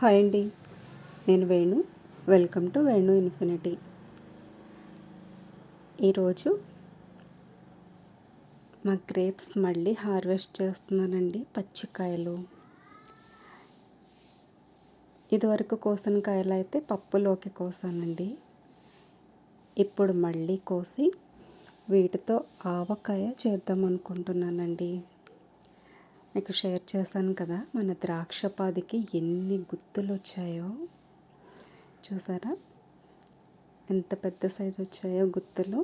Hi అండి, నేను Venu. Welcome to Venu infinity. ఈరోజు మా గ్రేప్స్ మళ్ళీ హార్వెస్ట్ చేస్తున్నానండి. పచ్చికాయలు ఇదివరకు కోసిన కాయలు అయితే పప్పులోకి కోసానండి. ఇప్పుడు మళ్ళీ కోసి వీటితో ఆవకాయ చేద్దాం అనుకుంటున్నానండి. మీకు షేర్ చేశాను కదా, మన ద్రాక్ష పాదికి ఎన్ని గుత్తులు వచ్చాయో చూసారా, ఎంత పెద్ద సైజు వచ్చాయో గుత్తులు.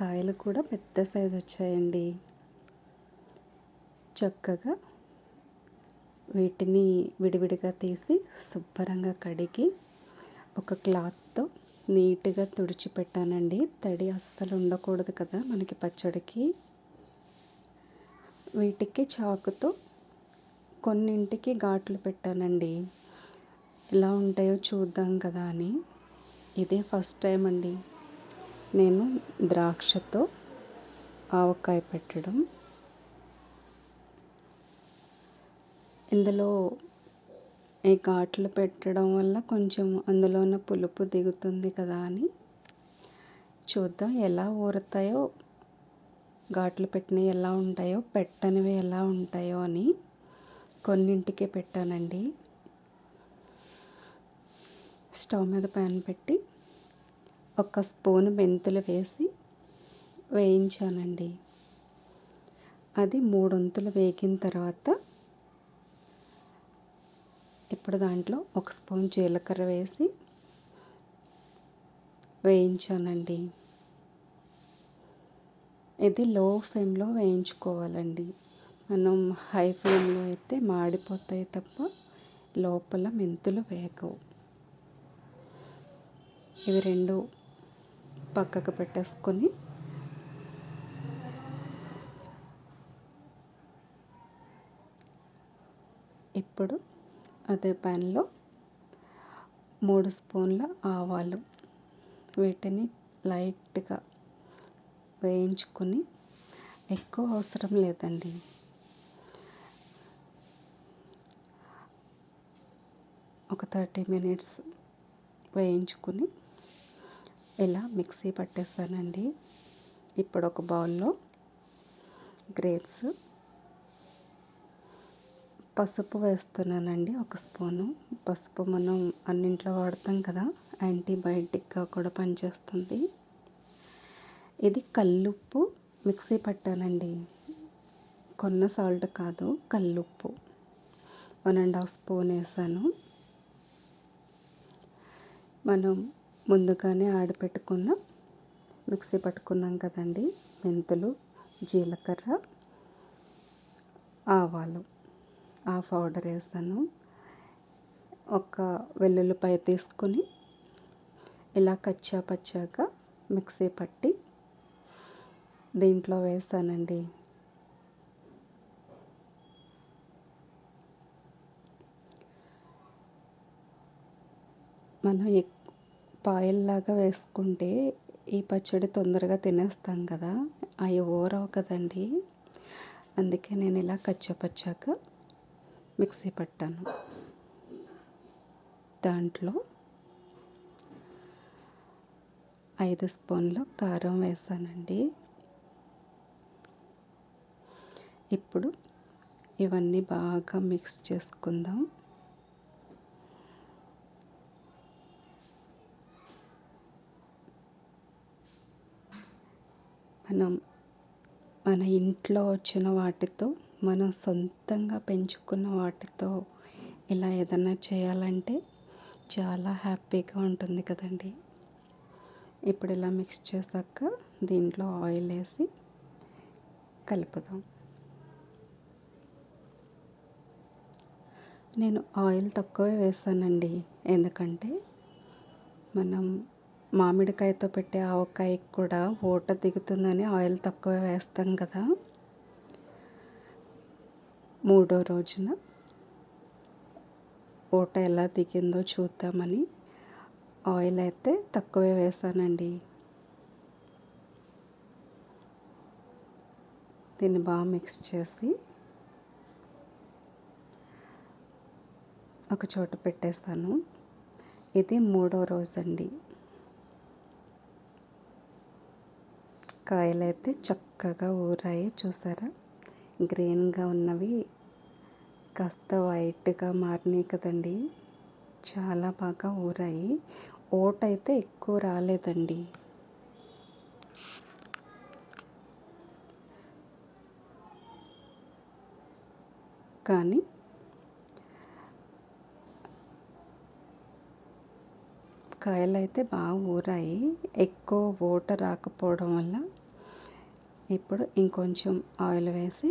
కాయలు కూడా పెద్ద సైజు వచ్చాయండి. చక్కగా వీటిని విడివిడిగా తీసి శుభ్రంగా కడిగి ఒక క్లాత్తో నీట్గా తుడిచిపెట్టానండి. తడి అస్సలు ఉండకూడదు కదా మనకి పచ్చడికి. వీటికి చాకుతో కొన్నింటికి ఘాట్లు పెట్టానండి. ఎలా ఉంటాయో చూద్దాం కదా అని. ఇదే ఫస్ట్ టైం అండి నేను ద్రాక్షతో ఆవకాయ పెట్టడం. ఇందులో ఈ ఘాట్లు పెట్టడం వల్ల కొంచెం అందులో ఉన్న పులుపు దిగుతుంది కదా అని చూద్దాం ఎలా ఊరుతాయో, ఘాట్లు పెట్టినవి ఎలా ఉంటాయో, పెట్టనివి ఎలా ఉంటాయో అని కొన్నింటికే పెట్టానండి. స్టవ్ మీద ప్యాన్ పెట్టి ఒక స్పూన్ మెంతులు వేసి వేయించానండి. అది 3 వంతులు వేగిన తర్వాత ఇప్పుడు దాంట్లో ఒక స్పూన్ జీలకర్ర వేసి వేయించానండి. ఇది లో ఫ్లేమ్లో వేయించుకోవాలండి. మనం హై ఫ్లేమ్లో అయితే మాడిపోతాయి తప్ప లోపల మెంతులు వేగవు. ఇవి రెండు పక్కకు పెట్టేసుకొని ఇప్పుడు అదే ప్యాన్లో 3 స్పూన్ల ఆవాలు, వీటిని లైట్గా వేయించుకొని, ఎక్కువ అవసరం లేదండి, ఒక 30 మినిట్స్ వేయించుకొని ఇలా మిక్సీ పట్టేసానండి. ఇప్పుడు ఒక బౌల్లో గ్రేప్స్, పసుపు వేస్తున్నానండి. ఒక స్పూను పసుపు మనం అన్నింట్లో వాడతాం కదా, యాంటీబయాటిక్గా కూడా పనిచేస్తుంది. ఇది కల్లుప్పు మిక్సీ పట్టానండి. కొన్న సాల్ట్ కాదు, కల్లుప్పు 1.5 స్పూన్ వేసాను. మనం ముందుగానే ఆడిపెట్టుకున్న మిక్సీ పట్టుకున్నాం కదండి, మెంతులు, జీలకర్ర, ఆవాలు, ఆ పౌడర్ వేసాను. ఒక వెల్లుల్లిపాయ తీసుకొని ఇలా కచ్చా పచ్చాగా మిక్సీ పట్టి దీంట్లో వేసానండి. మనం పాయల్లాగా వేసుకుంటే ఈ పచ్చడి తొందరగా తినేస్తాం కదా, అవి ఊరవు కదండి. అందుకే నేను ఇలా కచ్చపచ్చాక మిక్సీ పట్టాను. దాంట్లో 5 స్పూన్లు కారం వేసానండి. ఇప్పుడు ఇవన్నీ బాగా మిక్స్ చేసుకుందాం. మన ఇంట్లో వచ్చిన వాటితో, మనం సొంతంగా పెంచుకున్న వాటితో ఇలా ఏదన్నా చేయాలంటే చాలా హ్యాపీగా ఉంటుంది కదండి. ఇప్పుడు ఇలా మిక్స్ చేశాక దీంట్లో ఆయిల్ వేసి కలుపుదాం. నేను ఆయిల్ తక్కువే వేసానండి, ఎందుకంటే మనం మామిడికాయతో పెట్టే ఆవకాయకి కూడా ఊట దిగుతుందని ఆయిల్ తక్కువ వేస్తాం కదా. 3వ రోజున ఊట ఎలా దిగిందో చూద్దామని ఆయిల్ అయితే తక్కువే వేసానండి. దీన్ని బాగా మిక్స్ చేసి ఒక చోట పెట్టేస్తాను. ఇది 3వ రోజండి. కాయలైతే చక్కగా ఊరాయి చూసారా, గ్రీన్గా ఉన్నవి కాస్త వైట్గా మారినాయి కదండి. చాలా బాగా ఊరాయి. ఓటైతే ఎక్కువ రాలేదండి. కానీ కాయలైతే బాగా ఊరాయి. ఎక్కువ ఓట రాకపోవడం వల్ల ఇప్పుడు ఇంకొంచెం ఆయిల్ వేసి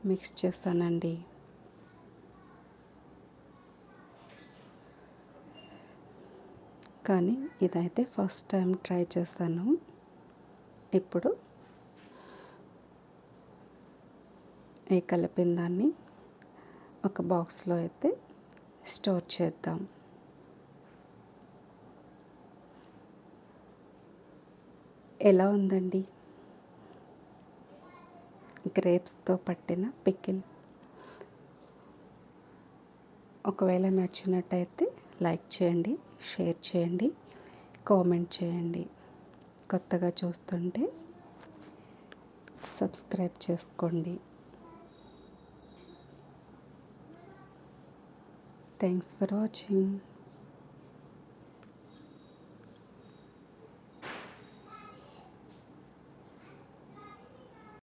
మిక్స్ చేస్తానండి. కానీ ఇదైతే ఫస్ట్ టైం ట్రై చేస్తాను. ఇప్పుడు ఈ కలిపిన దాన్ని ఒక బాక్స్లో అయితే స్టోర్ చేద్దాం. ఎలా ఉందండి గ్రేప్స్తో పట్టిన పికిల్? ఒకవేళ నచ్చినట్టయితే లైక్ చేయండి, షేర్ చేయండి, కామెంట్ చేయండి. కొత్తగా చూస్తుంటే సబ్స్క్రైబ్ చేసుకోండి. Thanks for watching.